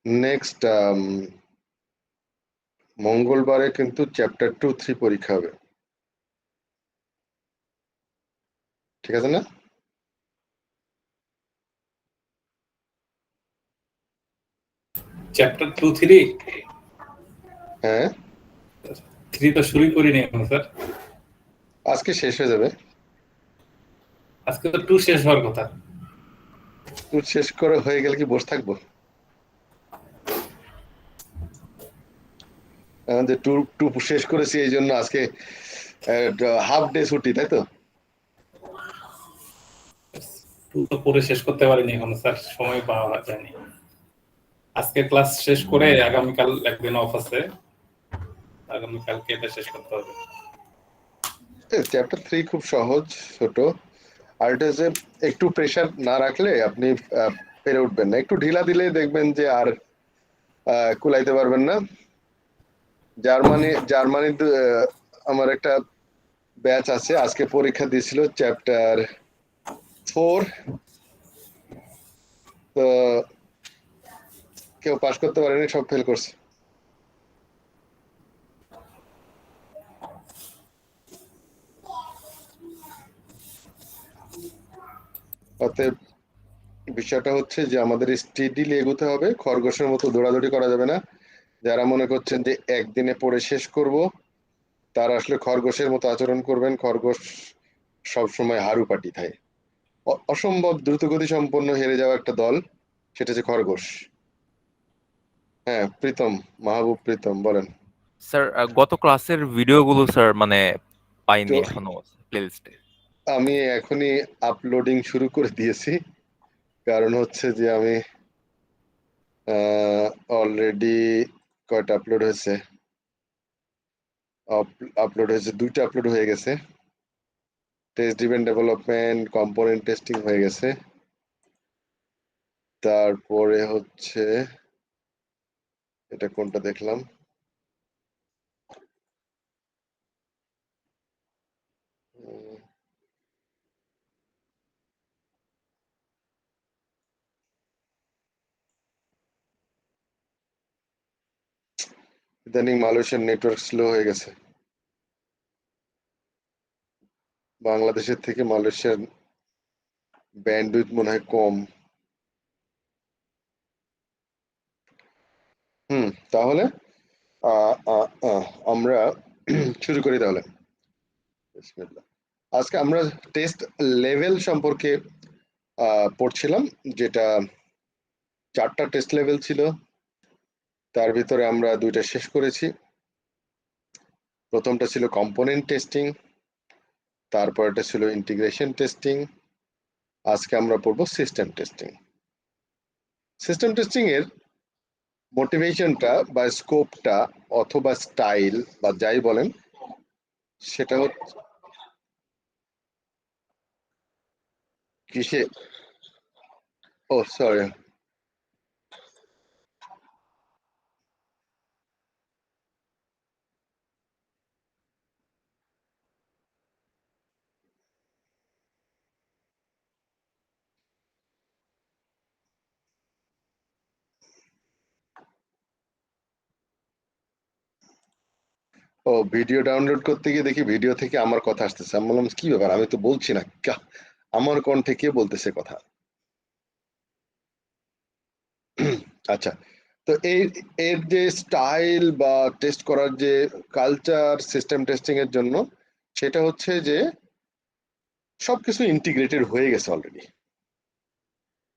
Next মঙ্গলবারে কিন্তু chapter 2-3 পরীক্ষা হবে, ঠিক আছে না? চ্যাপ্টার 2-3? হ্যাঁ, 3 তো শুরুই করিনি এখন স্যার। আজকে শেষ হয়ে যাবে। আজকে তো 2 শেষ হওয়ার কথা। 2 শেষ করে হয়ে গেলে কি বসে থাকবো? যে 2 শেষ করেছি এই জন্য আজকে হাফ ডে ছুটি, তাই তো? 2 তো পড়ে শেষ করতে পারিনি এখনো স্যার, সময় পাওয়া যায়নি। আজকে ক্লাস শেষ করে আগামীকাল একদিন অফ আছে, আগামীকালকে এটা শেষ করতে হবে। চ্যাপ্টার 3 খুব সহজ, ছোট। আর এটা যে একটু প্রেশার না রাখলে আপনি পেরে উঠবেন না, একটু ঢিলা দিলে দেখবেন যে আর কুলাইতে পারবেন না। জার্মানি আমার একটা ব্যাচ আছে, আজকে পরীক্ষা দিয়েছিল চ্যাপ্টার 4, তো কেউ পাস করতে পারেনি, সব ফেল করছে। অতএব বিষয়টা হচ্ছে যে আমাদের স্টেডিলি এগোতে হবে, খরগোশের মতো দৌড়াদৌড়ি করা যাবে না। যারা মনে করছেন যে একদিনে পড়ে শেষ করব, তারা আসলে খরগোশের মতো আচরণ করবেন। খরগোশ সবসময় হারু পাটি খায়। অসম্ভব দ্রুতগতি সম্পন্ন হেরে যাওয়া একটা দল, সেটা হচ্ছে খরগোশ। হ্যাঁ, প্রীতম, মাহবুব প্রীতম বলেন। স্যার গত ক্লাসের ভিডিওগুলো স্যার মানে পাইনি তো এখনো প্লেলিস্টে। আমি এখনই আপলোডিং শুরু করে দিয়েছি, কারণ হচ্ছে যে আমি অলরেডি কয়টা আপলোড হয়েছে, দুইটা আপলোড হয়ে গেছে। Test driven development, component testing হয়ে গেছে। তারপরে হচ্ছে এটা কোনটা দেখলাম, ইদানিং মালয়েশিয়ার নেটওয়ার্ক স্লো হয়ে গেছে। বাংলাদেশের থেকে মালয়েশিয়ার ব্যান্ডউইথ মনে হয় কম। তাহলে আমরা শুরু করি তাহলে। বিসমিল্লাহ। আজকে আমরা টেস্ট লেভেল সম্পর্কে পড়ছিলাম, যেটা 4টা টেস্ট লেভেল ছিল, তার ভিতরে আমরা 2টা শেষ করেছি। প্রথমটা ছিল কম্পোনেন্ট টেস্টিং, তারপর এটা ছিল ইন্টিগ্রেশন টেস্টিং। আজকে আমরা পড়বো সিস্টেম টেস্টিং। সিস্টেম টেস্টিং এর মোটিভেশনটা বা স্কোপটা অথবা স্টাইল বা যাই বলেন, সেটা হচ্ছে কিসে, ও সরি, ও ভিডিও ডাউনলোড করতে গিয়ে দেখি ভিডিও থেকে আমার কথা আসতেছে। আমি বললাম কি ব্যাপার, আমি তো বলছি না, আমার কণ্ঠে কে বলতেছে কথা। আচ্ছা, তো এর যে স্টাইল বা টেস্ট করার যে কালচার সিস্টেম টেস্টিং এর জন্য, সেটা হচ্ছে যে সবকিছু ইন্টিগ্রেটেড হয়ে গেছে অলরেডি।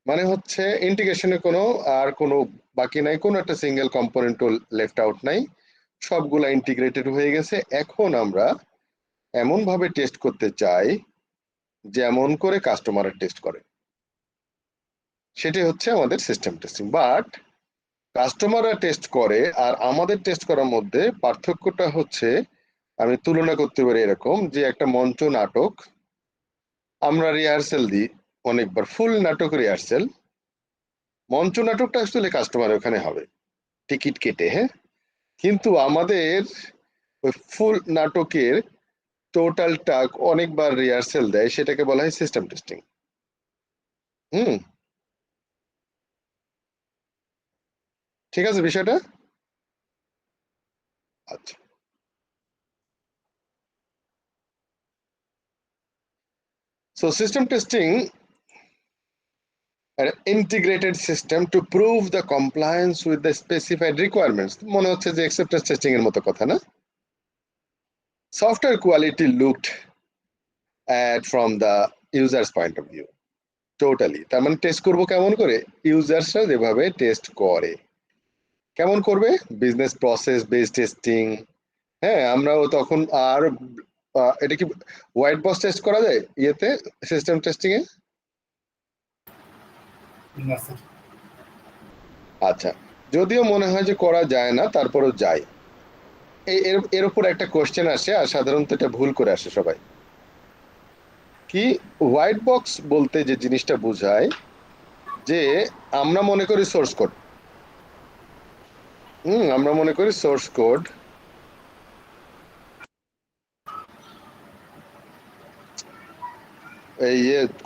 মানে হচ্ছে ইন্টিগ্রেশনে কোনো বাকি নাই, কোনো একটা সিঙ্গেল কম্পোনেন্টও লেফট আউট নাই, সবগুলা ইন্টিগ্রেটেড হয়ে গেছে। এখন আমরা এমন ভাবে টেস্ট করতে চাই যেমন করে কাস্টমারের টেস্ট করে, সেটাই হচ্ছে আমাদের সিস্টেম টেস্টিং। বাট কাস্টমাররা টেস্ট করে আর আমাদের টেস্ট করার মধ্যে পার্থক্যটা হচ্ছে, আমি তুলনা করতে পারি এরকম যে একটা মঞ্চ নাটক আমরা রিহার্সেল দিই অনেকবার, ফুল নাটক রিহার্সেল। মঞ্চ নাটকটা আসলে কাস্টমার ওখানে হবে টিকিট কেটে, হ্যাঁ, কিন্তু আমাদের ওই ফুল নাটকের টোটালটা অনেকবার রিহার্সেল দেয়, সেটাকে বলা হয় সিস্টেম টেস্টিং। হুম ঠিক আছে বিষয়টা? আচ্ছা, so system testing an integrated system to prove the compliance with the specified requirements. মনে হচ্ছে যে acceptance testing এর মতো কথা না? Software quality looked at from the user's point of view. Totally, তার মানে টেস্ট করব কেমন করে? ইউজার্সরা যেভাবে টেস্ট করে কেমন করবে, বিজনেস প্রসেস বেস টেস্টিং। হ্যাঁ, আমরাও তখন আর এটা কি হোয়াইট বক্স টেস্ট করা যায় ইয়েতে সিস্টেম টেস্টিং এ? না স্যার। আচ্ছা, যদিও মনে হয় যে করা যায় না, তারপরেও যায়। এর উপর একটা কোশ্চেন আসে, আর সাধারণত এটা ভুল করে আসে সবাই। কি হোয়াইট বক্স বলতে যে জিনিসটা বোঝায় যে আমরা মনে করি সোর্স কোড, আমরা মনে করি সোর্স কোড এই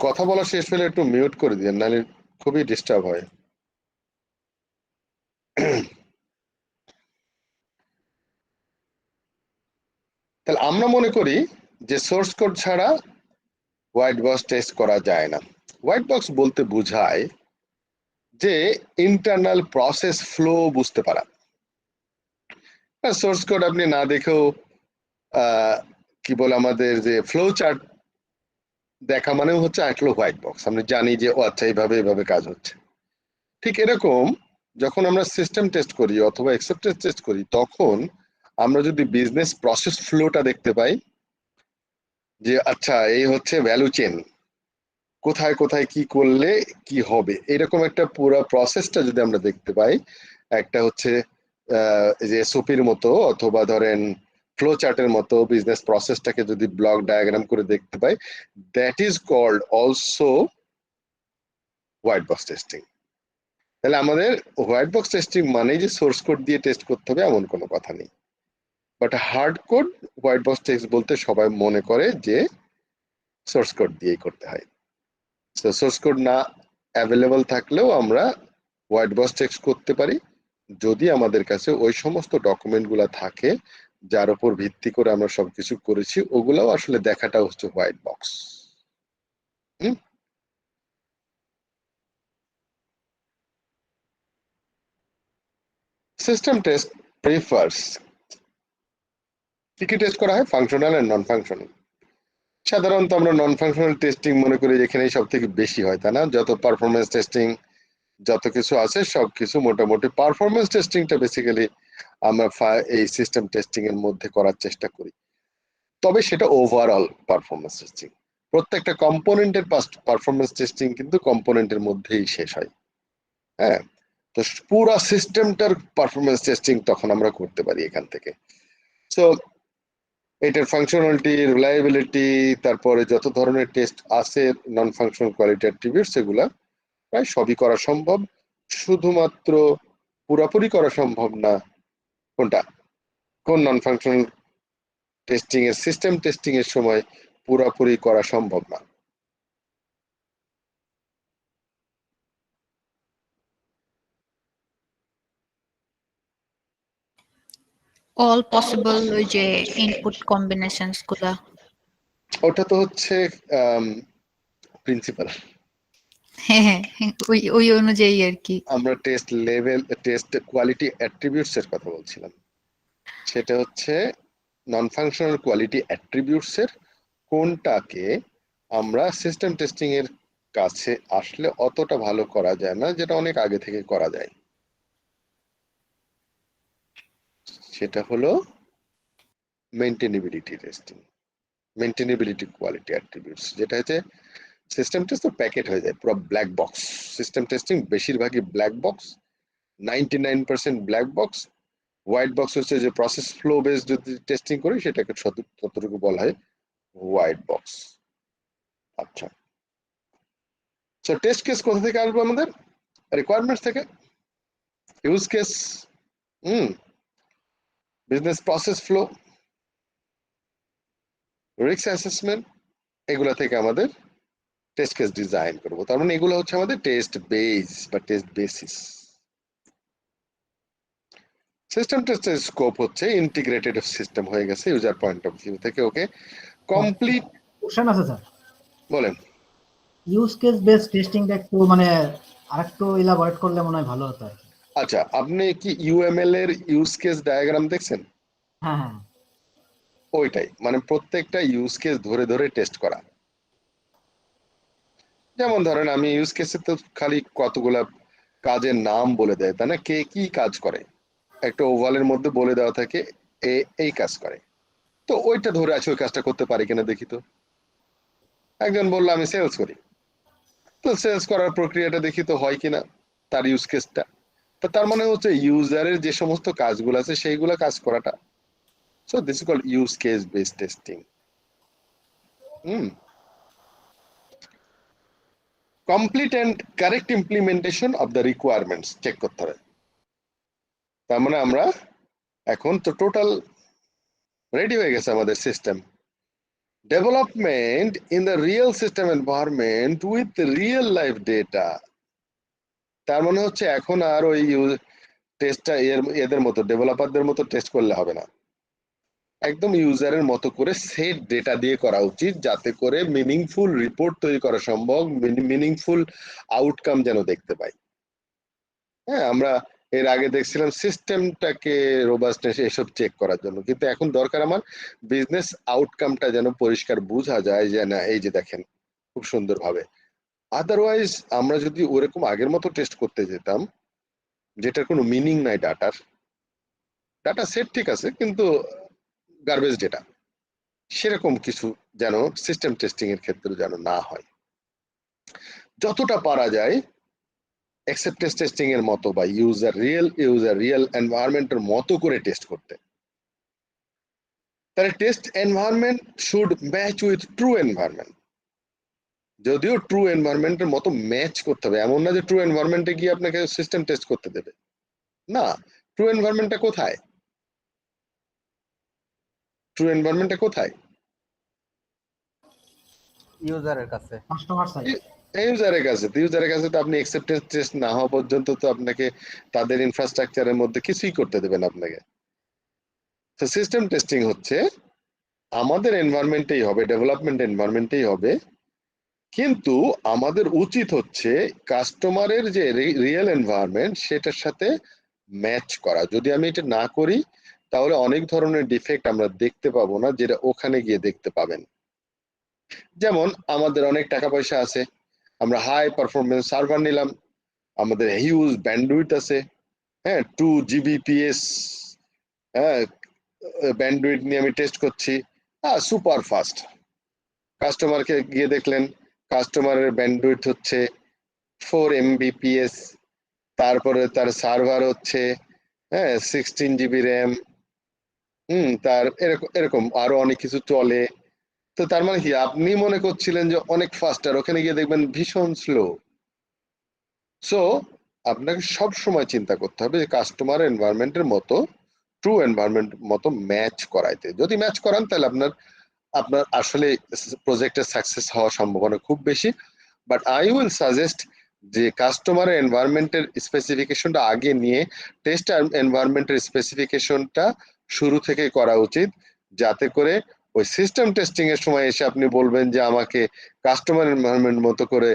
কথা বলা শেষ হলে একটু মিউট করে দিন, নাহলে খুবই ডিস্টার্ব হয়। তাহলে আমরা মনে করি যে সোর্স কোড ছাড়া হোয়াইট বক্স টেস্ট করা যায় না। হোয়াইট বক্স বলতে বোঝায় যে ইন্টারনাল প্রসেস ফ্লো বুঝতে পারা। সোর্স কোড আপনি না দেখেও কি বলে আমাদের যে ফ্লো চার্ট দেখা মানেও হচ্ছে আসলে হোয়াইট বক্স, আমরা জানি যে ও আচ্ছা এইভাবে এইভাবে কাজ হচ্ছে। ঠিক এরকম যখন আমরা সিস্টেম টেস্ট করি অথবা অ্যাকসেপ্টেন্স টেস্ট করি, তখন আমরা যদি বিজনেস প্রসেস ফ্লোটা দেখতে পাই যে আচ্ছা এই হচ্ছে ভ্যালু চেন, কোথায় কোথায় কি করলে কি হবে, এরকম একটা পুরো প্রসেসটা যদি আমরা দেখতে পাই, একটা হচ্ছে যে এসওপির মতো অথবা ধরেন ফ্লো চার্টের মতো বিজনেস প্রসেসটাকে যদি ব্লক ডায়াগ্রাম করে দেখতে পাই, that is called also white box testing. তাহলে আমাদের হোয়াইট বক্স টেস্টিং মানে যে সোর্স কোড দিয়ে টেস্ট করতে হবে এমন কোনো কথা নেই, but hard code white box test বলতে সবাই মনে করে যে সোর্স কোড দিয়েই করতে হয়। সোর্স কোড না অ্যাভেলেবল থাকলেও আমরা হোয়াইট বক্স টেস্ট করতে পারি যদি আমাদের কাছে ওই সমস্ত ডকুমেন্ট গুলা থাকে যার উপর ভিত্তি করে আমরা সবকিছু করেছি, ওগুলাও আসলে দেখাটা হচ্ছে white box. System test prefers কি কি টেস্ট করা হয়, ফাংশনাল এন্ড নন ফাংশনাল। সাধারণত আমরা নন ফাংশনাল টেস্টিং মনে করি এখানেই সব থেকে বেশি হয়, তাই না? যত পারফরমেন্স টেস্টিং যত কিছু আছে সবকিছু মোটামুটি পারফরমেন্স টেস্টিংটা বেসিক্যালি আমরা এই সিস্টেম টেস্টিং এর মধ্যে করার চেষ্টা করি, তবে সেটা ওভারঅল পারফরমেন্স টেস্টিং। প্রত্যেকটা কম্পোনেন্টের পারফরমেন্স টেস্টিং কিন্তু কম্পোনেন্টের মধ্যেই শেষ হয়। হ্যাঁ, তো পুরো সিস্টেমটার পারফরমেন্স টেস্টিং তখন আমরা করতে পারি এখান থেকে। সো এটার ফাংশনালিটি, রিলায়েবিলিটি, তারপরে যত ধরনের টেস্ট আছে নন ফাংশনাল কোয়ালিটি অ্যাট্রিবিউটস, এগুলা প্রায় সবই করা সম্ভব। শুধুমাত্র পুরোপুরি করা সম্ভব না কোনটা, কোন নন ফাংশনাল টেস্টিং এর সিস্টেম টেস্টিং এর সময় পুরোপুরি করা সম্ভব না। অল পসিবল ওই যে ইনপুট কম্বিনেশনস গুলা, ওটা তো হচ্ছে প্রিন্সিপাল। হ্যাঁ ওই ওই অনুযায়ী আর কি। আমরা test level, test quality attributes এর কথা বলছিলাম, সেটা হচ্ছে নন ফাংশনাল কোয়ালিটি অ্যাট্রিবিউটস এর কোনটাকে আমরা সিস্টেম টেস্টিং এর কাছে আসলে অতটা ভালো করা যায় না, যেটা অনেক আগে থেকে করা যায়। সেটা হলো মেইনটেনেবিলিটি টেস্টিং, মেইনটেনেবিলিটি কোয়ালিটি অ্যাট্রিবিউটস, যেটা হচ্ছে সিস্টেম টেস্ট তো প্যাকেট হয়ে যায় পুরো ব্ল্যাক বক্স। সিস্টেম টেস্টিং বেশিরভাগই black box, 99% black box. White box হচ্ছে যে প্রসেস ফ্লো বেস যদি টেস্টিং করি সেটাকে ততটুকু বলা হয় হোয়াইট বক্স। আচ্ছা, সো টেস্ট কেস কোথা থেকে আসবে? আমাদের রিকোয়ারমেন্টস থেকে, use case, business process flow, risk assessment, এগুলা থেকে আমাদের টেস্ট কেস ডিজাইন করবো। তার মানে এগুলো হচ্ছে আমাদের টেস্ট বেস বা টেস্ট বেসিস। সিস্টেম টেস্টের স্কোপ হচ্ছে ইন্টিগ্রেটেড সিস্টেম হয়ে গেছে ইউজার পয়েন্ট অফ ভিউ থেকে। ওকে, কমপ্লিট কোশ্চেন আছে স্যার, বলেন। ইউজ কেস বেস টেস্টিংটা একটু মানে আরেকটু ইলাবোরেট করলে মনে হয় ভালো হতো আর কি। আচ্ছা, আপনি কি ইউএমএল এর ইউজ কেস ডায়াগ্রাম দেখছেন? হ্যাঁ হ্যাঁ ওইটাই, মানে প্রত্যেকটা ইউজ কেস ধরে ধরে টেস্ট করা। যেমন ধরেন আমি ইউজ কেসে তো খালি কতগুলা কাজের নাম বলে দেয়, তাই না, কে কি কাজ করে একটা ওভালের মধ্যে বলে দেওয়া থাকে এই কাজ করে, তো ওইটা ধরে আছে ওই কাজটা করতে পারি কিনা দেখি। তো একজন বললো আমি সেলস করি, তো সেলস করার প্রক্রিয়াটা দেখি তো হয় কিনা তার ইউজ কেসটা। তো তার মানে হচ্ছে ইউজারের যে সমস্ত কাজগুলো আছে সেইগুলা কাজ করাটা। So this is called use case based testing. Complete and correct implementation of the requirements check করতে হবে। তার মানে আমরা এখন তো টোটাল রেডি হয়ে গেছে আমাদের system. Development in the real system environment with real life data. তার মানে হচ্ছে এখন আর ওই টেস্টটা এদের মতো ডেভেলপারদের মতো টেস্ট করলে হবে না, একদম ইউজারের মতো করে সেট ডেটা দিয়ে করা উচিত, যাতে করে মিনিংফুল রিপোর্ট তৈরি করা সম্ভব, মিনিংফুল আউটকাম যেন দেখতে পাই। হ্যাঁ, আমরা এর আগে দেখছিলাম সিস্টেমটাকে রোবাস্টনেস এসব চেক করার জন্য, কিন্তু এখন দরকার আমার বিজনেস আউটকামটা যেন পরিষ্কার বোঝা যায় যে না এই যে দেখেন খুব সুন্দরভাবে। আদারওয়াইজ আমরা যদি ওরকম আগের মতো টেস্ট করতে যেতাম যেটার কোনো মিনিং নাই, ডাটা সেট ঠিক আছে কিন্তু গার্বেজ ডেটা, সেরকম কিছু যেন সিস্টেম টেস্টিং এর ক্ষেত্রে যেন না হয়। যতটা পারা যায় অ্যাকসেপ্টেন্স টেস্টিং এর মতো বা ইউজার রিয়েল এনভায়রনমেন্টের মতো করে টেস্ট করতে। তাহলে test environment should match with true environment. যদিও ট্রু এনভায়রনমেন্টের মতো ম্যাচ করতে হবে, এমন না যে ট্রু এনভায়রনমেন্টে গিয়ে আপনাকে সিস্টেম টেস্ট করতে দেবে না। ট্রু এনভায়রনমেন্টটা কোথায়? ট্রু এনভায়রনমেন্টটা কোথায়? ইউজারের কাছে, কাস্টমার সাইড। ইউজারের কাছে। তো ইউজারের কাছে তো আপনি অ্যাকসেপ্টেন্স টেস্ট না হওয়া পর্যন্ত তো আপনাকে তাদের ইনফ্রাস্ট্রাকচারের মধ্যে কিছুই করতে দেবেন আপনাকে। তো সিস্টেম টেস্টিং হচ্ছে আমাদের এনভায়রনমেন্টেই হবে, ডেভেলপমেন্ট এনভায়রনমেন্টেই হবে, কিন্তু আমাদের উচিত হচ্ছে কাস্টমারের যে রিয়েল এনভায়রনমেন্ট সেটার সাথে ম্যাচ করা। যদি আমি এটা না করি তাহলে অনেক ধরনের ডিফেক্ট আমরা দেখতে পাবো না, যেটা ওখানে গিয়ে দেখতে পাবেন। যেমন আমাদের অনেক টাকা পয়সা আছে, আমরা হাই পারফরমেন্স সার্ভার নিলাম, আমাদের হিউজ ব্যান্ডউইথ আছে, হ্যাঁ 2 Gbps, হ্যাঁ ব্যান্ডউইথ নিয়ে আমি টেস্ট করছি, সুপার ফাস্ট। কাস্টমারকে গিয়ে দেখলেন কাস্টমারের ব্যান্ডউইথ হচ্ছে 4 Mbps, তারপরে তার সার্ভার হচ্ছে 16 GB র্যাম, তার এরকম আরো অনেক কিছু চলে। তো তার মানে কি আপনি মনে করছিলেন যে অনেক ফাস্টার, ওখানে গিয়ে দেখবেন ভীষণ স্লো। সো আপনাকে সব সময় চিন্তা করতে হবে যে কাস্টমার এনভায়রনমেন্টের মতো ট্রু এনভায়রনমেন্ট মতো ম্যাচ করাইতে। যদি ম্যাচ করান তাহলে আপনার আসলে প্রজেক্টের সাকসেস হওয়ার সম্ভাবনা খুব বেশি। বাট আই উইল সাজেস্ট যে কাস্টমারের এনভায়রনমেন্টের স্পেসিফিকেশনটা আগে নিয়ে টেস্ট এনভায়রনমেন্টের স্পেসিফিকেশনটা শুরু থেকে করা উচিত, যাতে করে ওই সিস্টেম টেস্টিং এর সময় এসে আপনি বলবেন যে আমাকে কাস্টমার এনভায়রনমেন্ট মতো করে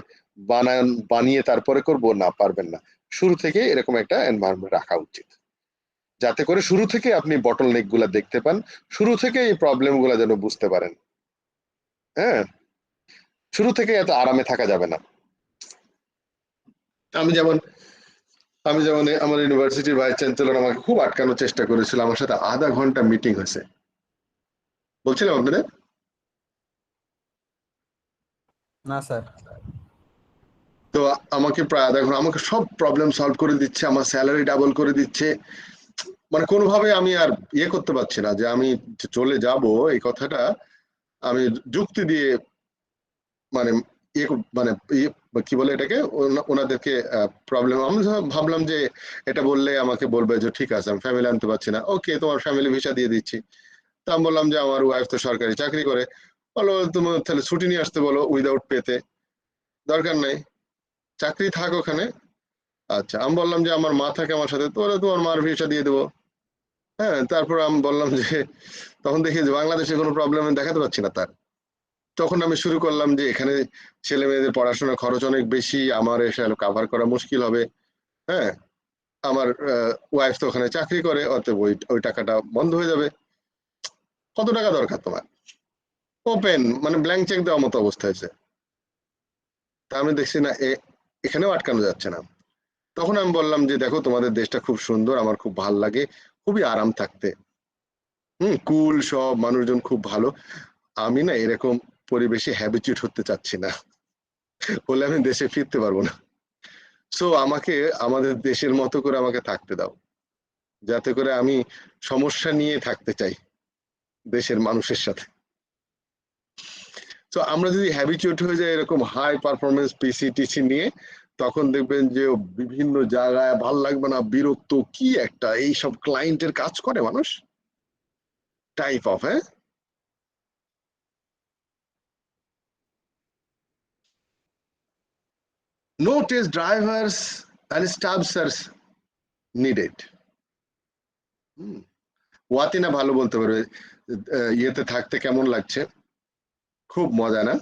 বানিয়ে তারপরে করবো, না পারবেন না। শুরু থেকে এরকম একটা এনভায়রনমেন্ট রাখা উচিত, যাতে করে শুরু থেকে আপনি বটলনেক গুলা দেখতে পান, শুরু থেকে এই প্রবলেম গুলা যেন বুঝতে পারেন। হ্যাঁ, শুরু থেকে এত আরামে থাকা যাবে না। আমি যেমন আমার ইউনিভার্সিটির ভাইস চ্যান্সেলর আমাকে খুব আটকানোর চেষ্টা করেছিল, আমার সাথে আধা ঘন্টা মিটিং হয়েছে, বলছিলাম আপনাদের না স্যার। তো আমাকে প্রায় আধা ঘন্টা আমাকে সব প্রবলেম সলভ করে দিচ্ছে, আমার স্যালারি ডাবল করে দিচ্ছে, মানে কোনোভাবে আমি আর ইয়ে করতে পারছি না যে আমি চলে যাব। এই কথাটা আমি যুক্তি দিয়ে মানে মানে কি বলে এটাকে ওনাদেরকে প্রবলেম, আমি ভাবলাম যে এটা বললে আমাকে বলবে যে ঠিক আছে আমি ফ্যামিলি আনতে পারছি না, ওকে তোমার ফ্যামিলি ভিসা দিয়ে দিচ্ছি। তা আমি বললাম যে আমার ওয়াইফ তো সরকারি চাকরি করে, বলো তুমি তাহলে ছুটি নিয়ে আসতে বলো উইদাউট পেতে, দরকার নাই চাকরি থাক ওখানে। আচ্ছা, আমি বললাম যে আমার মা থাকে আমার সাথে, তো তোমার মার ভিসা দিয়ে দেবো, হ্যাঁ, তারপর আমি বললাম যে তখন দেখি যে বাংলাদেশে কোনো প্রবলেম দেখাতে পাচ্ছি না তার। তখন আমি শুরু করলাম যে এখানে ছেলে মেয়েদের পড়াশোনার খরচ অনেক বেশি, আমার এসে কাভার করা মুশকিল হবে। হ্যাঁ, আমার ওয়াইফ তো ওখানে চাকরি করে, অতএব ওই টাকাটা বন্ধ হয়ে যাবে। কত টাকা দরকার তোমার? ওপেন মানে ব্ল্যাঙ্ক চেক দেওয়ার মতো অবস্থা হয়েছে। তা আমি দেখছি না এখানেও আটকানো যাচ্ছে না। তখন আমি বললাম যে দেখো তোমাদের দেশটা খুব সুন্দর, আমার খুব ভাল লাগে, খুবই আরাম থাকতে, কুল, সব মানুষজন খুব ভালো। আমি না এরকম পরিবেশে হ্যাবিচুয়েট হতে চাচ্ছি না, বলে আমি দেশে ফিরতে পারবো না। সো আমাকে আমাদের দেশের মতো করে আমাকে থাকতে দাও, যাতে করে আমি সমস্যা নিয়ে থাকতে চাই দেশের মানুষের সাথে। তো আমরা যদি হ্যাবিচুয়েট হয়ে যাই এরকম হাই পারফরমেন্স পিসি টিসি নিয়ে, তখন দেখবেন যে বিভিন্ন জায়গায় ভাল লাগবে না, বিরক্ত, কি একটা এইসব ক্লায়েন্টের কাজ করে মানুষ টাইপ অফ। হ্যাঁ, no test drivers and stubs are needed. ওয়াতিনা ভালো বলতে পারবে ইয়েতে থাকতে কেমন লাগছে। খুব মজা না?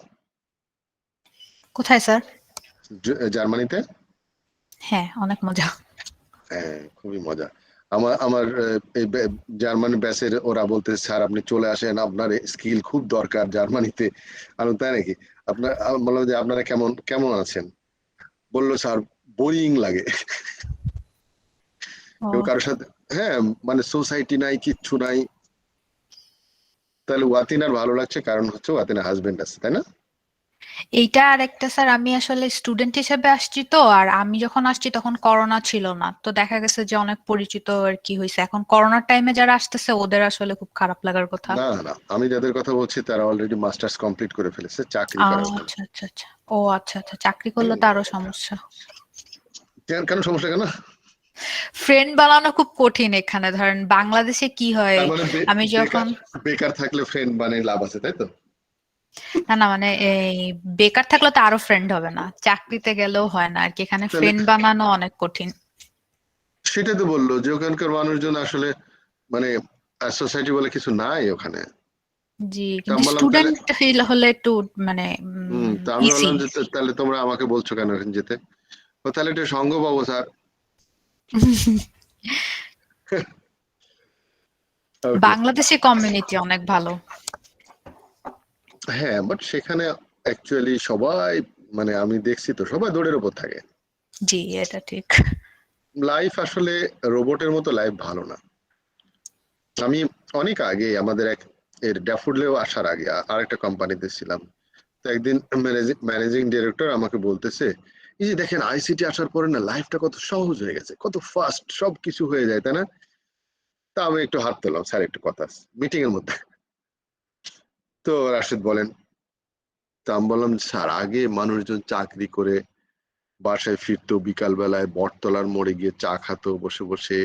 কোথায় স্যার? জার্মানিতে। হ্যাঁ, অনেক মজা। হ্যাঁ, খুবই মজা। আমার এই জার্মানি ব্যাচের ওরা বলতে, স্যার আপনি চলে আসেন, আপনার স্কিল খুব দরকার জার্মানিতে। আমি তাই নাকি? বললাম যে আপনারা কেমন কেমন আছেন? বললো স্যার বোরিং লাগে। কেউ কারোর সাথে, হ্যাঁ মানে সোসাইটি নাই, কিচ্ছু নাই। তাহলে ওয়াতিনার ভালো লাগছে কারণ হচ্ছে ওয়াতিনার হাজবেন্ড আছে, তাই না? এইটা আর একটা স্যার, আমি আসলে স্টুডেন্ট হিসেবে আসছি তো, আর আমি যখন আসছি তখন করোনা ছিল না, তো দেখা গেছে যে অনেক পরিচিত আর কি হয়েছে। এখন করোনার টাইমে যারা আসতেছে ওদের আসলে খুব খারাপ লাগার কথা। না না, আমি যাদের কথা বলছি তারা অলরেডি মাস্টার্স কমপ্লিট করে ফেলেছে, চাকরি করে ওখানে। আচ্ছা আচ্ছা আচ্ছা। ও আচ্ছা আচ্ছা, চাকরি করলে তো আরো সমস্যা। কেন সমস্যা কেন? ফ্রেন্ড বানানো খুব কঠিন এখানে। ধরেন বাংলাদেশে কি হয়, তার মানে আমি যখন বেকার থাকলে ফ্রেন্ড বানিয়ে লাভ আছে, তাই তো? না না, মানে এই বেকার থাকলে তো আরো ফ্রেন্ড হবে না, চাকরিতে গেলেও হয় না আর কি, এখানে তাহলে ফ্রেন্ড বানানো অনেক কঠিন। সেটাই তো বললো যে ওখানকার মানুষজন আসলে মানে সোসাইটি বলে কিছু নাই ওখানে। জি, তা কিন্তু আমি বললাম তাহলে, স্টুডেন্ট হলে একটু মানে তা আমি ইজি। বললাম যে তাহলে তোমরা আমাকে বলছো কেন ওখানে যেতে? তাহলে একটা সঙ্গ পাবো স্যার। বাংলাদেশি কমিউনিটি অনেক ভালো। হ্যাঁ, বাট সেখানে অ্যাকচুয়ালি সবাই মানে আমি দেখছি তো সবাই দৌড়ের উপর থাকে। জি, এটা ঠিক। লাইফ আসলে রোবটের মতো লাইফ ভালো না। আমি অনেক আগে আমাদের এর ড্যাফোডিলেও আসার আগে আরেকটা কোম্পানিতে ছিলাম। তো একদিন ম্যানেজিং ডিরেক্টর আমাকে বলতেছে, এই যে দেখেন আইসিটি আসার পরে না লাইফটা কত সহজ হয়ে গেছে, কত ফাস্ট সবকিছু হয়ে যায়, তাই না? তা আমি একটু হাত তোলাম, স্যার একটু কথা মিটিং এর মধ্যে। তো রাশিদ বলেন। তা আমি বললাম স্যার আগে মানুষজন চাকরি করে বাসায় ফিরতো, বিকাল বেলায় বটতলার মোড়ে গিয়ে চা খাতো, বসে বসে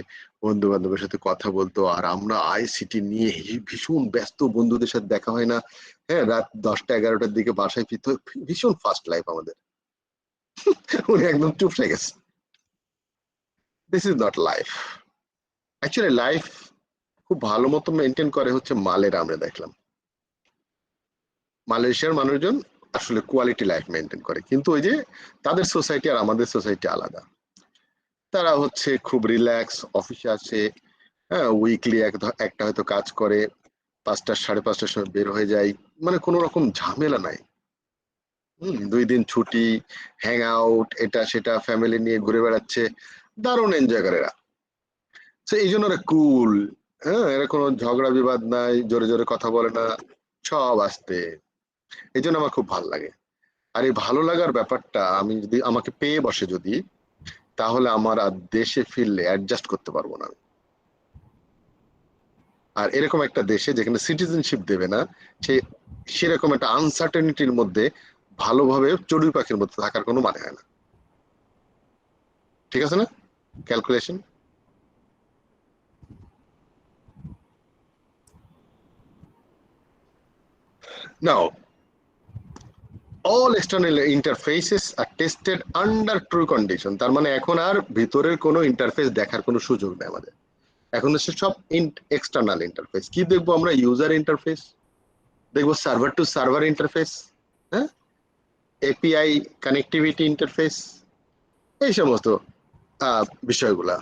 বন্ধু বান্ধবের সাথে কথা বলতো, আর আমরা আইসিটি নিয়ে ভীষণ ব্যস্ত, বন্ধুদের সাথে দেখা হয় না। হ্যাঁ, রাত 10টা-11টার দিকে বাসায় ফিরতো, ভীষণ ফাস্ট লাইফ আমাদের। উনি একদম চুপসে গেছে। This is not life. Actually life খুব ভালো মতো মেনটেন করে হচ্ছে মালের, আমরা দেখলাম মালয়েশিয়ার মানুষজন আসলে কোয়ালিটি লাইফ মেনটেন করে, কিন্তু ওই যে তাদের সোসাইটি আর আমাদের সোসাইটি আলাদা। তারা হচ্ছে খুব রিল্যাক্স, অফিসে আসে, হ্যাঁ উইকলি একটা হয়তো কাজ করে, 5টা 5:30টার সময় বের হয়ে যায়, মানে কোনো রকম ঝামেলা নাই। 2 দিন ছুটি, হ্যাং আউট, এটা সেটা ফ্যামিলি নিয়ে ঘুরে বেড়াচ্ছে, দারুণ এনজয় করে এরা। তো এই জন্য ওরা কুল। হ্যাঁ, এরা কোনো ঝগড়া বিবাদ নাই, জোরে জোরে কথা বলে না, সব আসতে। এই জন্য আমার খুব ভালো লাগে। আর এই ভালো লাগার ব্যাপারটা আমি যদি আমাকে পেয়ে বসে যদি, তাহলে আমার আর দেশে ফিরলে অ্যাডজাস্ট করতে পারবো না। আর এরকম একটা দেশে যেখানে সিটিজেনশিপ দেবে না, সেরকম একটা আনসার্টেনিটির মধ্যে ভালোভাবে চড়ুই পাখির মধ্যে থাকার কোনো মানে হয় না। ঠিক আছে না? Calculation. Now all external interfaces are tested under true condition। তার মানে এখন আর ভিতরের কোনো ইন্টারফেস দেখার কোনো সুযোগ নেই আমাদের। এখন হচ্ছে সব এক্সটার্নাল ইন্টারফেস। কি দেখবো আমরা? ইউজার ইন্টারফেস দেখবো, সার্ভার টু সার্ভার ইন্টারফেস, হ্যাঁ, এপিআই কানেক্টিভিটি ইন্টারফেস, এই সমস্ত বিষয়গুলা।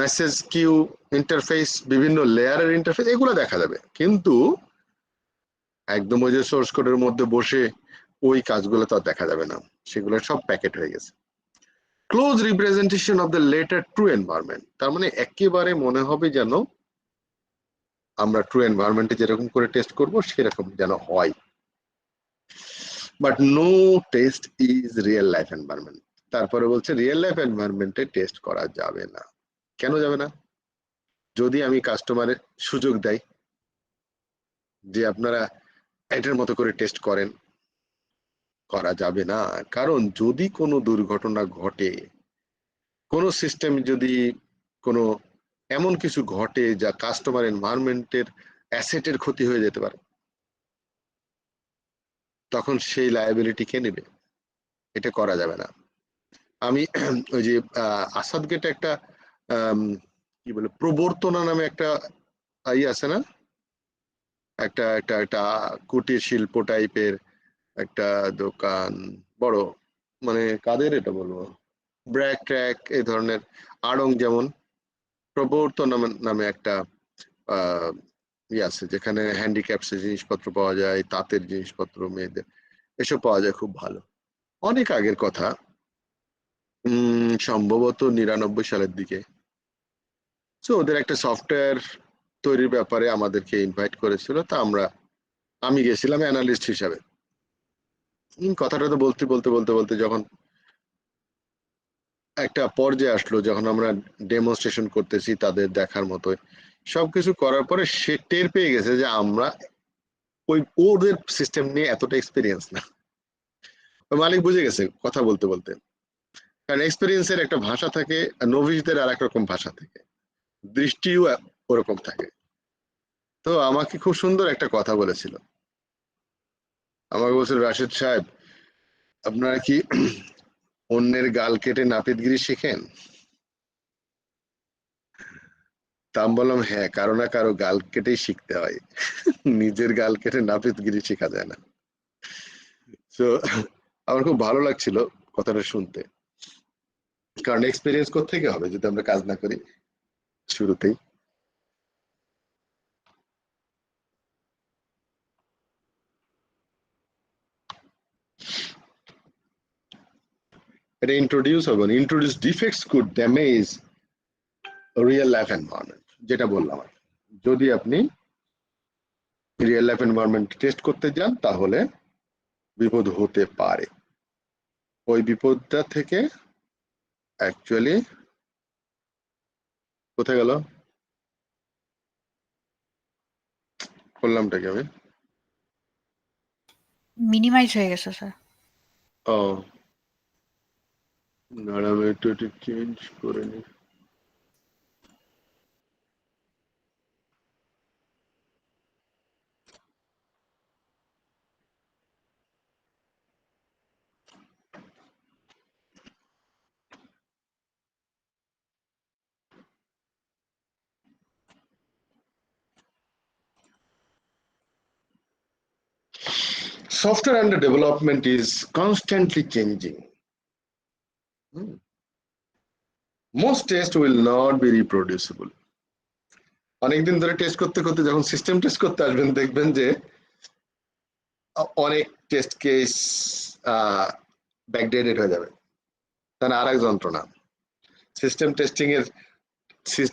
মেসেজ কিউ ইন্টারফেস, বিভিন্ন লেয়ারের ইন্টারফেস, এগুলো দেখা যাবে। কিন্তু একদম ওই যে সোর্স কোডের মধ্যে বসে ওই কাজগুলো তো আর দেখা যাবে না, সেগুলো সব প্যাকেট হয়ে গেছে। Close representation of the letter true environment, তার মানে একেবারে মনে হবে যেন আমরা ট্রু এনভায়রনমেন্টে যেরকম করে টেস্ট করব সেরকম যেন হয়। But no test is real life environment. তারপরে বলছে রিয়েল লাইফ এনভায়রনমেন্টে টেস্ট করা যাবে না। কেন যাবে না? যদি আমি কাস্টমারের সুযোগ দেই যে আপনারা এটার মতো করে টেস্ট করেন, করা যাবে না। কারণ যদি কোনো দুর্ঘটনা ঘটে, কোনো সিস্টেম যদি কোনো এমন কিছু ঘটে যা কাস্টমার এনভায়রনমেন্টের অ্যাসেটের ক্ষতি হয়ে যেতে পারে, তখন সেই লায়াবিলিটি কে নেবে? এটা করা যাবে না। আমি ওই যে আসাদ গেটে একটা কি বলে প্রবর্তনা নামে একটা আছে না, একটা একটা একটা কুটির শিল্প টাইপের একটা দোকান, বড়, মানে কাদের এটা বলবো, ব্র্যাক ট্র্যাক এই ধরনের, আড়ং যেমন, প্রবর্তন নামে একটা আছে যেখানে হ্যান্ডিক্যাপস জিনিসপত্র পাওয়া যায়, তাঁতের জিনিসপত্র, মেয়েদের এসব পাওয়া যায়, খুব ভালো। অনেক আগের কথা, সম্ভবত 99 সালের দিকে। তো ওদের একটা সফটওয়্যার তৈরির ব্যাপারে আমাদেরকে ইনভাইট করেছিল, তা আমি গেছিলাম অ্যানালিস্ট হিসাবে। কথাটা তো বলতে বলতে বলতে বলতে যখন একটা পর্যায়ে আসলো, যখন আমরা ডেমনস্ট্রেশন করতেছি তাদের দেখার মতো, সবকিছু করার পরে সে টের পেয়ে গেছে যে আমরা ওদের সিস্টেম নিয়ে এতটা এক্সপিরিয়েন্স না। মালিক বুঝে গেছে কথা বলতে বলতে, কারণ এক্সপিরিয়েন্সের একটা ভাষা থাকে, নভিশদের আর এক রকম ভাষা থাকে, দৃষ্টিও ওরকম থাকে। তো আমাকে খুব সুন্দর একটা কথা বলেছিল। আমাকে বলছিল, রাশেদ সাহেব, আপনারা কি অন্যের গাল কেটে নাপিতগিরি শিখেন? তা আমি বললাম, হ্যাঁ, কারো না কারো গাল কেটেই শিখতে হয়, নিজের গাল কেটে নাপিতগিরি শেখা যায় না। তো আমার খুব ভালো লাগছিল কথাটা শুনতে, কারণ এক্সপিরিয়েন্স কোত্থেকে হবে যদি আমরা কাজ না করি শুরুতেই। এটা ইন্ট্রোডিউস হবে, introduce defects could damage real life environment, যেটা বললাম। যদি আপনি রিয়েল লাইফ এনভায়রনমেন্ট টেস্ট করতে যান তাহলে বিপদ হতে পারে। ওই বিপদটা থেকে অ্যাকচুয়ালি কোথায় গেল বললামটা কি আমি? মিনিমাইজ হয়ে গেছে স্যার। ও ম্যাডাম, একটু চেঞ্জ করে নি। Software under development is constantly changing. Most tests will not be reproducible. অনেকদিন ধরে টেস্ট করতে করতে যখন সিস্টেম টেস্ট করতে আসবেন, দেখবেন যে অনেক টেস্ট কেস ব্যাকডেটেড হয়ে যাবে। তাহলে আর এক যন্ত্রণা। সিস্টেম টেস্টিং এর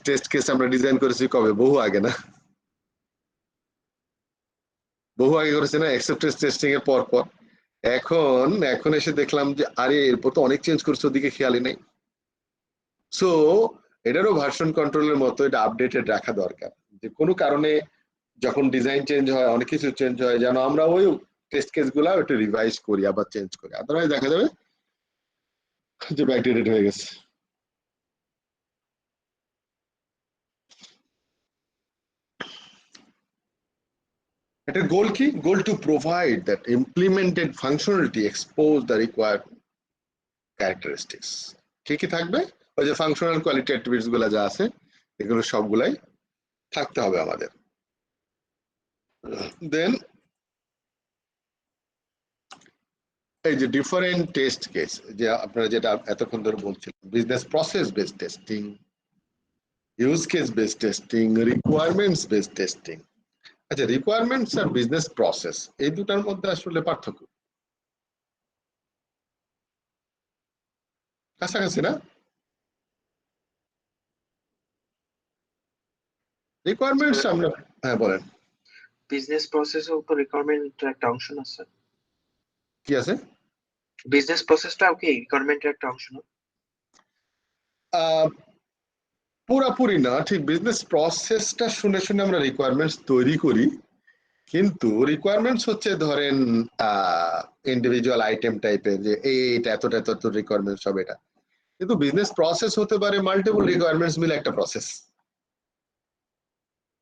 টেস্ট কেস আমরা ডিজাইন করেছি কবে? বহু আগে না? বহু আগে করেছে না, অ্যাকসেপ্টেন্স টেস্টিং এর পর পর। এখন এসে দেখলাম যে আরে এরপর তো অনেক চেঞ্জ করছে, ওদিকে খেয়ালই নাই। সো এটারও ভার্সন কন্ট্রোলের মতো এটা আপডেটেড রাখা দরকার, যে কোনো কারণে যখন ডিজাইন চেঞ্জ হয়, অনেক কিছু চেঞ্জ হয়, যেন আমরা ওই টেস্ট কেস গুলা একটু রিভাইজ করি, আবার চেঞ্জ করি, আদারওয়াইজ দেখা যাবে যে ব্যাকডেটেড হয়ে গেছে। এটার গোল কি? Goal to provide that implemented functionality expose the required characteristics. কি কি থাকবে? ওই যে ফাংশনাল কোয়ালিটি অ্যাট্রিবিউটস গুলা যা আছে এগুলো সবগুলাই থাকতে হবে আমাদের। দেন এই যে ডিফারেন্ট টেস্ট কেস, যে আপনারা যেটা এতক্ষণ ধরে বলছিলেন, business process based testing, use case based testing, requirements based testing. আচ্ছা, রিকোয়ারমেন্টস আর বিজনেস প্রসেস এই দুটার মধ্যে আসলে পার্থক্য কাছাকাছি না? রিকোয়ারমেন্টস আমরা, হ্যাঁ বলেন বিজনেস প্রসেসও তো রিকোয়ারমেন্টের একটা অংশ না স্যার? কি আছে? বিজনেস প্রসেসটাও কি রিকোয়ারমেন্টের একটা অংশ না? পুরাপুরি না, ঠিক বিজনেস প্রসেসটা শুনে শুনে আমরা রিকোয়ারমেন্টস তৈরি করি, কিন্তু রিকোয়ারমেন্টস হচ্ছে ধরেন ইন্ডিভিজুয়াল আইটেম টাইপের, যে এইটা এতটা এত রিকোয়ারমেন্টস হবে এটা। কিন্তু বিজনেস প্রসেস হতে পারে মাল্টিপল রিকোয়ারমেন্টস মিলে একটা প্রসেস।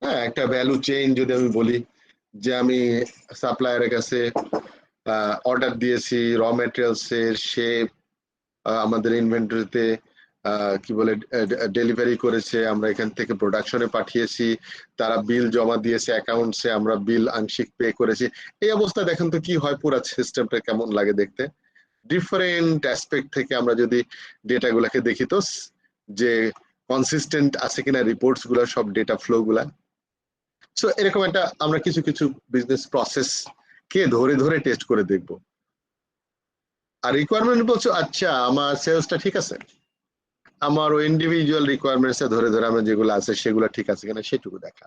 হ্যাঁ, একটা ভ্যালু চেইন যদি আমি বলি, যে আমি সাপ্লায়ারের কাছে অর্ডার দিয়েছি র মেটেরিয়ালস এর, সে আমাদের ইনভেন্টরিতে কি বলে ডেলিভারি করেছে, আমরা এখান থেকে প্রোডাকশনে পাঠিয়েছি, তারা বিল জমা দিয়েছে অ্যাকাউন্টসে, আমরা বিল আংশিক পে করেছি। এই অবস্থা দেখেন তো কি হয়, পুরো সিস্টেমটা কেমন লাগে দেখতে। ডিফারেন্ট অ্যাসপেক্ট থেকে আমরা যদি ডেটা গুলাকে দেখি তো যে কনসিস্টেন্ট আছে কিনা রিপোর্টস গুলা, সব ডেটা ফ্লো গুলা। সো এরকম একটা আমরা কিছু কিছু বিজনেস প্রসেস কে ধরে ধরে টেস্ট করে দেখব। আর রিকোয়ারমেন্ট বলছো, আচ্ছা আমার সেলসটা ঠিক আছে, আমার ওই ইন্ডিভিজুয়াল রিকোয়ারমেন্টস ধরে ধরে আমরা যেগুলো আছে সেগুলো ঠিক আছে কিনা সেটুকু দেখা।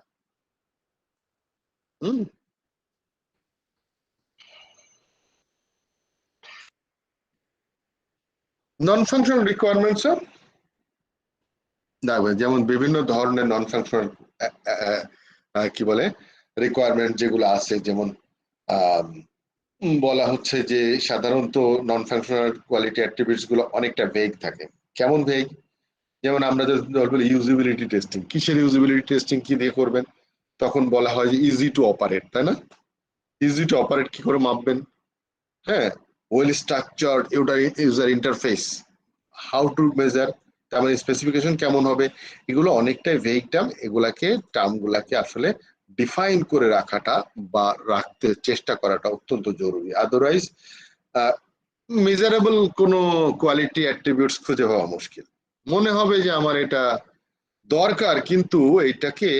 নন ফাংশনাল রিকোয়ারমেন্টস দেখবেন, যেমন বিভিন্ন ধরনের নন ফাংশনাল কি বলে রিকোয়ারমেন্ট যেগুলো আছে, যেমন বলা হচ্ছে যে সাধারণত নন ফাংশনাল কোয়ালিটি অ্যাট্রিবিউটস গুলো অনেকটা ভেগ থাকে। কেমন ভেগ? যেমন আমরা যদি বলি ইউজিবিলিটি টেস্টিং, কিসের ইউজিবিলিটি টেস্টিং কি দিয়ে করবেন? তখন বলা হয় যে ইজি টু অপারেট, তাই না? ইজি টু অপারেট কি করে মাপবেন? হ্যাঁ, well structured user interface, how to measure, তার মানে স্পেসিফিকেশন কেমন হবে, এগুলো অনেকটাই ভেগ টার্ম। এগুলাকে টার্মগুলাকে আসলে ডিফাইন করে রাখাটা বা রাখতে চেষ্টা করাটা অত্যন্ত জরুরি। আদারওয়াইজ মেজারেবল কোনো কোয়ালিটি অ্যাট্রিবিউটস খুঁজে পাওয়া মুশকিল। মনে হবে যে আমার এটা দরকার, কিন্তু এটাকে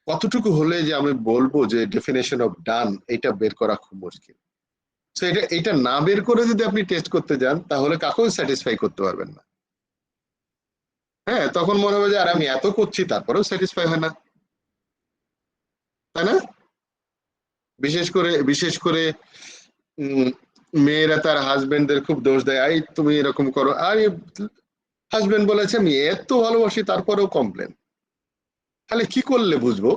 কতটুকু হলে যে আমি বলবো যে ডেফিনেশন অফ ডান, এটা বের করা খুব মুশকিল। সো এটা না বের করে যদি আপনি টেস্ট করতে যান, তাহলে কাকেও স্যাটিসফাই করতে পারবেন না। হ্যাঁ, তখন মনে হবে যে আর আমি এত করছি তারপরেও স্যাটিসফাই হয় না, তাই না? বিশেষ করে মেয়েরা তার হাজবেন্ডদের খুব দোষ দেয়, আই তুমি এরকম করো, আর হাজবেন্ড বলেছে আমি এত ভালোবাসি তারপরেও কমপ্লেন। তাহলে কি করলে বুঝবো?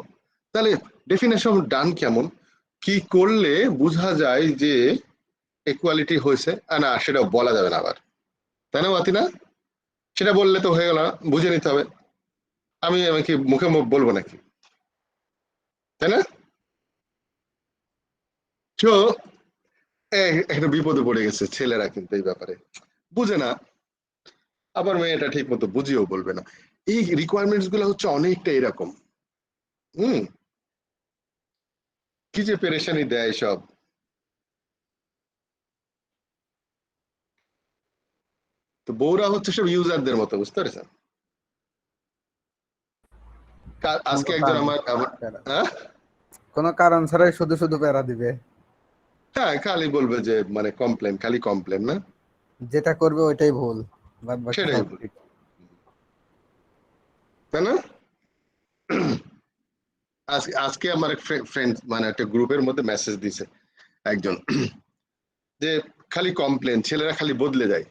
তাহলে ডেফিনেশন ডান কেমন, কি করলে বোঝা যায় যে ইকুয়ালিটি হয়েছে? না, সেটা বলা যাবে না আবার, তাই না মাতি না? সেটা বললে তো হয়ে গেল না, বুঝে নিতে হবে। আমি কি মুখে মুখ বলবো নাকি, তাই না? তো একটা বিপদে পড়ে গেছে ছেলেরা, কিন্তু এই ব্যাপারে বুঝে না, আবার মেয়েটা ঠিক মতো বুঝিয়েও বলবে না। এই রিকোয়ারমেন্টস গুলো হচ্ছে অনেকটা এরকম। কি যে পেরেশানি দেয় সব। তো বউরা হচ্ছে সব ইউজারদের মতো, বুঝতে পেরেছেন? আজকে একজন আমার কোনো কারণ ছাড়াই শুধু শুধু প্যারা দিবে। হ্যাঁ, খালি বলবে যে মানে কমপ্লেন, খালি কমপ্লেন, না যেটা করবে ওইটাই ভুল, বাদ বাকি সেটাই সব ভুল, ঠিক। তাই না? আজকে আমার এক ফ্রেন্ড মানে একটা গ্রুপের মধ্যে মেসেজ দিছে একজন, যে খালি কমপ্লেন, ছেলেরা খালি বদলে যায়।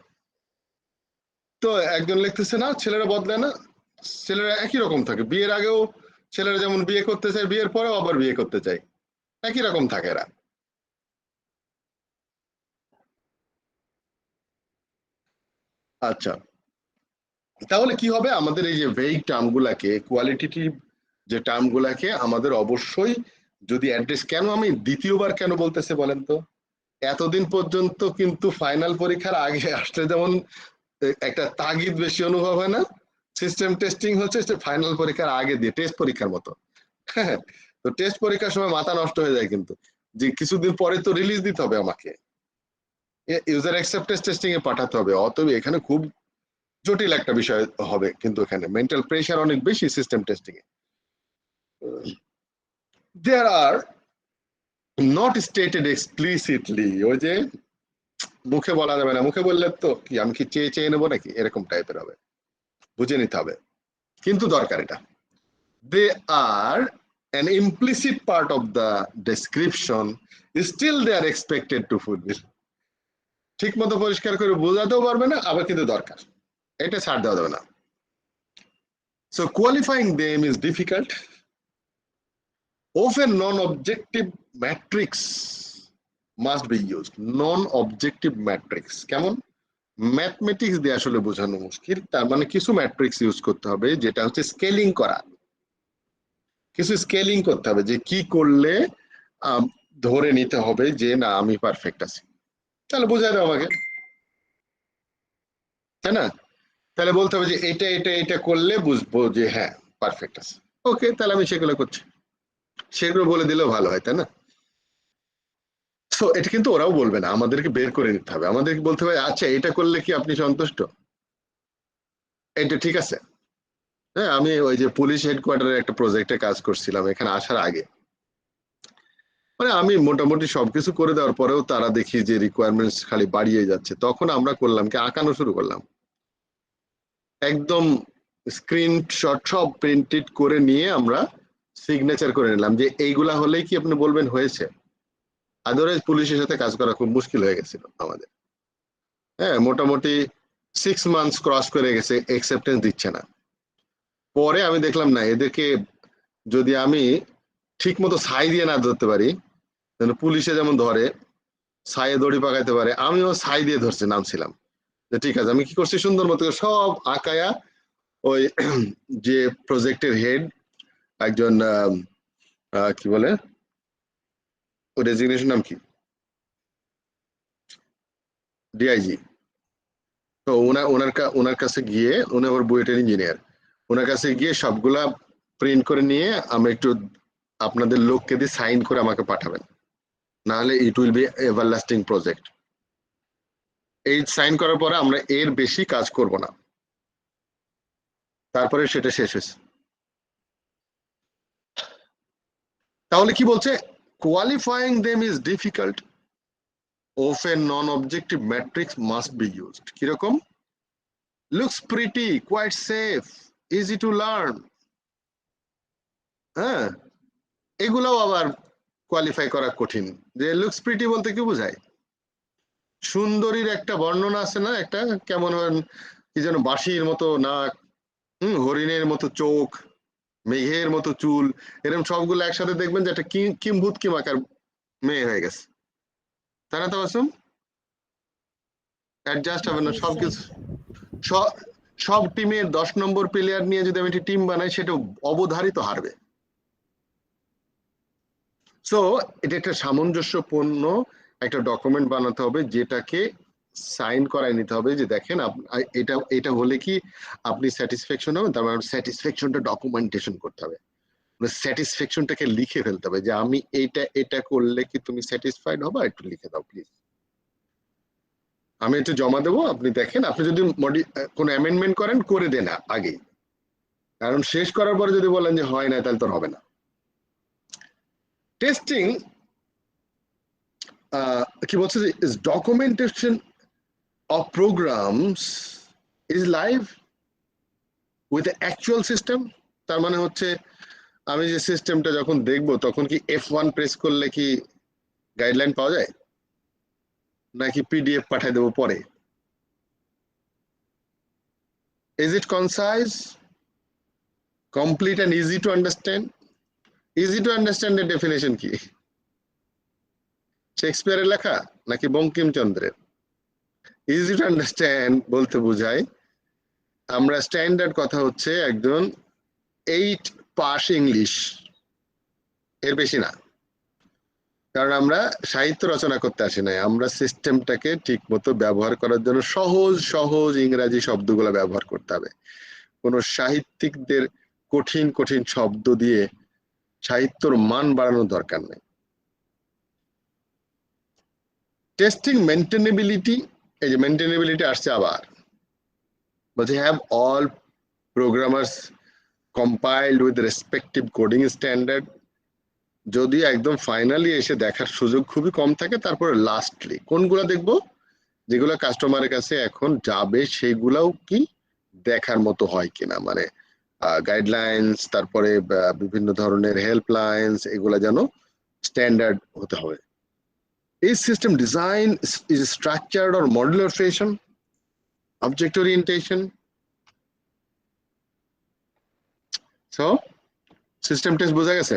তো একজন লিখতেছে না, ছেলেরা বদলায় না, ছেলেরা একই রকম থাকে। বিয়ের আগেও ছেলেরা যেমন বিয়ে করতে চায়, বিয়ের পরেও আবার বিয়ে করতে চায়, একই রকম থাকে এরা। আচ্ছা, তাহলে কি হবে? আমাদের এই যে ভেগ টার্মগুলাকে, কোয়ালিটেটিভ যে টার্মগুলাকে আমাদের অবশ্যই যদি অ্যাড্রেস, কেন আমি দ্বিতীয়বার কেন বলতেছে বলেন তো? এতদিন পর্যন্ত কিন্তু ফাইনাল পরীক্ষার আগে আসলে যেমন একটা তাগিদ বেশি অনুভব হয় না? সিস্টেম টেস্টিং হচ্ছে ফাইনাল পরীক্ষার আগে দিয়ে টেস্ট পরীক্ষার মতো। হ্যাঁ, তো টেস্ট পরীক্ষার সময় মাথা নষ্ট হয়ে যায়, কিন্তু যে কিছুদিন পরে তো রিলিজ দিতে হবে আমাকে, ইউজার অ্যাকসেপ্টেন্স টেস্টিং এ পাঠাতে হবে। অতএব এখানে খুব জটিল একটা বিষয় হবে, কিন্তু এখানে মেন্টাল প্রেশার অনেক বেশি সিস্টেম টেস্টিং এ। There are not stated explicitly, ওই যে মুখে বলা যাবে না, মুখে বললে তো কি আমি কি চেয়ে চেয়ে নেবো নাকি, এরকম টাইপের হবে, বুঝে নিতে হবে, কিন্তু দরকার এটা। They are an implicit part of the description, still they are expected to fulfill. ঠিক মতো পরিষ্কার করে বোঝাতেও পারবে না, আবার কিন্তু দরকার, এটা ছাড় দেওয়া যাবে না। So qualifying them is difficult. Often non-objective matrix must be used. Non-objective matrix কেমন? ম্যাথমেটিক্স দিয়ে আসলে বোঝানো মুশকিল, তার মানে কিছু ম্যাট্রিক্স ইউজ করতে হবে, যেটা হচ্ছে স্কেলিং করা, কিছু স্কেলিং করতে হবে, যে কি করলে ধরে নিতে হবে যে না আমি পারফেক্ট আছি, তাহলে বোঝাই দাও আমাকে, তাই না? তাহলে বলতে হবে যে এটা এটা এটা করলে বুঝবো যে হ্যাঁ পারফেক্ট আছে, ওকে, তাহলে আমি সেগুলো করছি, সেগুলো বলে দিলেও ভালো হয়, তাই না? তো এটা কিন্তু ওরাও বলবে না, আমাদেরকে বের করে নিতে হবে, আমাদেরকে বলতে হবে আচ্ছা এটা করলে কি আপনি সন্তুষ্ট, এটা ঠিক আছে। হ্যাঁ, আমি ওই যে পুলিশ হেডকোয়ার্টারে একটা প্রজেক্টে কাজ করছিলাম এখানে আসার আগে, মানে আমি মোটামুটি সবকিছু করে দেওয়ার পরেও তারা দেখি যে রিকোয়ারমেন্টস খালি বাড়িয়ে যাচ্ছে, তখন আমরা করলাম কি আঁকানো শুরু করলাম, একদম স্ক্রিনশট সব প্রিন্টেড করে নিয়ে আমরা সিগনেচার করে নিলাম যে এইগুলা হলেই কি আপনি বলবেন হয়েছে, আদারওয়াইজ পুলিশের সাথে কাজ করা খুব মুশকিল হয়ে গেছিল আমাদের। হ্যাঁ, মোটামুটি 6 মান্থস ক্রস করে গেছে, অ্যাকসেপ্টেন্স দিচ্ছে না। পরে আমি দেখলাম না, এদেরকে যদি আমি ঠিক মতো ছাই দিয়ে না ধরতে পারি, পুলিশে যেমন ধরে ছাইয়ে দড়ি পাকাইতে পারে, আমিও ছাই দিয়ে ধরছি, নামছিলাম, ঠিক আছে। আমি কি করছি, সুন্দর মতো সব আঁকায়া ওই যে প্রজেক্টের হেড একজন কি বলে ওই রেজিগনেশন নাম কি, ডিআইজি, তো ওনার কাছে গিয়ে, উনি আবার বুয়েটের ইঞ্জিনিয়ার, ওনার কাছে গিয়ে সবগুলা প্রিন্ট করে নিয়ে আমরা একটু আপনাদের লোককে দিয়ে সাইন করে আমাকে পাঠাবেন, নাহলে it will be everlasting project. এই সাইন করার পরে আমরা এর বেশি কাজ করব না, তারপরে সেটা শেষ হয়েছে। তাহলে কি বলছে, qualifying them is difficult, often non-objective matrix must be used. কিরকম? Looks pretty, quite safe, easy to learn. হ্যাঁ, এগুলাও আবার কোয়ালিফাই করা কঠিন। যে লুকস প্রিটি বলতে কি বোঝায়? সুন্দরীর একটা বর্ণনা আছে না, একটা কেমন কি যেন বাঁশির মতো নাক, হরিণের মতো চোখ, মেঘের মতো চুল, এরকম সবগুলো একসাথে দেখবেন যে একটা কিম্ভূত কিমাকার মেয়ে হয়ে গেছে, তাই না? তো আসুন অ্যাডজাস্ট হবে না সবকিছু, সব টিমের 10 নম্বর প্লেয়ার নিয়ে যদি আমি একটি টিম বানাই, সেটা অবধারিত হারবে। সো এটা একটা সামঞ্জস্যপূর্ণ একটা ডকুমেন্ট বানাতে হবে, যেটাকে সাইন করায় নিতে হবে যে দেখেন এটা হলে কি আপনি স্যাটিসফ্যাকশন হবেন, তার মানে স্যাটিসফ্যাকশনটা ডকুমেন্টেশন করতে হবে, স্যাটিসফ্যাকশনটাকে লিখে ফেলতে হবে যে আমি এটা করলে কি তুমি স্যাটিসফাইড হবে, একটু লিখে দাও প্লিজ, আমি একটু জমা দেবো, আপনি দেখেন, আপনি যদি কোনো অ্যামেন্ডমেন্ট করেন করে দেন আগে, কারণ শেষ করার পরে যদি বলেন যে হয় না, তাহলে তো হবে না। টেস্টিং কি বলছে যে is documentation of programs is live with the actual system, তার মানে হচ্ছে আমি যে সিস্টেমটা যখন দেখবো তখন কি F1 প্রেস করলে কি গাইডলাইন পাওয়া যায়, নাকি পিডিএফ পাঠিয়ে দেবো পরে? Is it concise, complete and easy to understand? Easy to understand এর ডেফিনেশন কি? শেক্সপিয়ারের লেখা নাকি বঙ্কিমচন্দ্রের? ইজি টু আন্ডারস্ট্যান্ড বলতে বোঝায় আমরা স্ট্যান্ডার্ড কথা হচ্ছে একজন 8 পাস ইংলিশ, এর বেশি না। কারণ আমরা সাহিত্য রচনা করতে আসি নাই, আমরা সিস্টেমটাকে ঠিক মতো ব্যবহার করার জন্য সহজ সহজ ইংরাজি শব্দগুলো ব্যবহার করতে হবে। কোন সাহিত্যিকদের কঠিন কঠিন শব্দ দিয়ে সাহিত্যর মান বাড়ানোর দরকার নেই। টেস্টিং মেনটেনেবিলিটি, এই যে মেনটেনেবিলিটি আসছে আবার, বলছে have all programmers compiled with respective coding standard. যদি একদম ফাইনালি এসে দেখার সুযোগ খুবই কম থাকে, তারপরে লাস্টলি কোনগুলা দেখবো, যেগুলো কাস্টমারের কাছে এখন যাবে সেগুলাও কি দেখার মতো হয় কিনা, মানে গাইডলাইন্স, তারপরে বিভিন্ন ধরনের হেল্পলাইন্স, এগুলা যেন স্ট্যান্ডার্ড হতে হবে। Is system design is structured or modular fashion? Object orientation? So, system test বোঝা গেছে?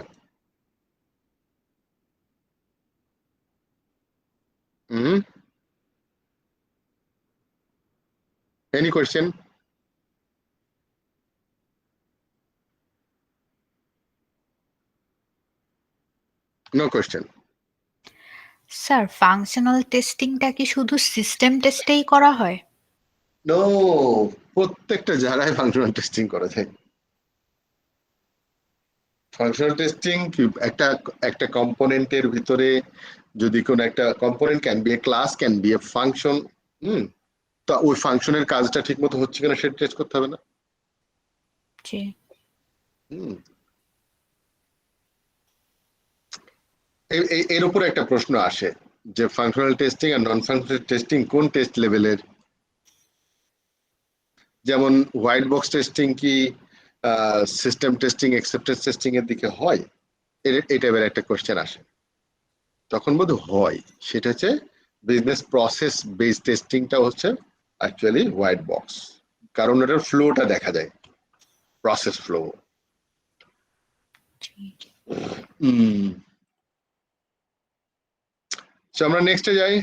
Any question? No question. Sir functional টেস্টিংটা কি শুধু সিস্টেম টেস্টেই করা হয়? No, প্রত্যেকটা জায়গায় ফাংশনাল টেস্টিং করা যায়। ফাংশনাল টেস্টিং একটা একটা কম্পোনেন্টের ভিতরে যদি কোন একটা component can B A class, can B A function, তো ওই ফাংশনের কাজটা ঠিকমতো হচ্ছে কিনা সেটা টেস্ট করতে হবে না? জি। এর উপরে একটা প্রশ্ন আসে যে ফাংশনাল টেস্টিং আর নন ফাংশনাল টেস্টিং কোন টেস্ট লেভেলের? যেমন হোয়াইট বক্স টেস্টিং কি সিস্টেম টেস্টিং, অ্যাকসেপ্টেন্স টেস্টিং এর দিকে হয়, এই টাইপের একটা কোশ্চেন আসে। তখন বোধ হয় সেটা হচ্ছে বিজনেস প্রসেস বেসড টেস্টিংটা হচ্ছে অ্যাকচুয়ালি হোয়াইট বক্স, কারণ এটার ফ্লোটা দেখা যায়, প্রসেস ফ্লো। আমরা নেক্সটে যাই।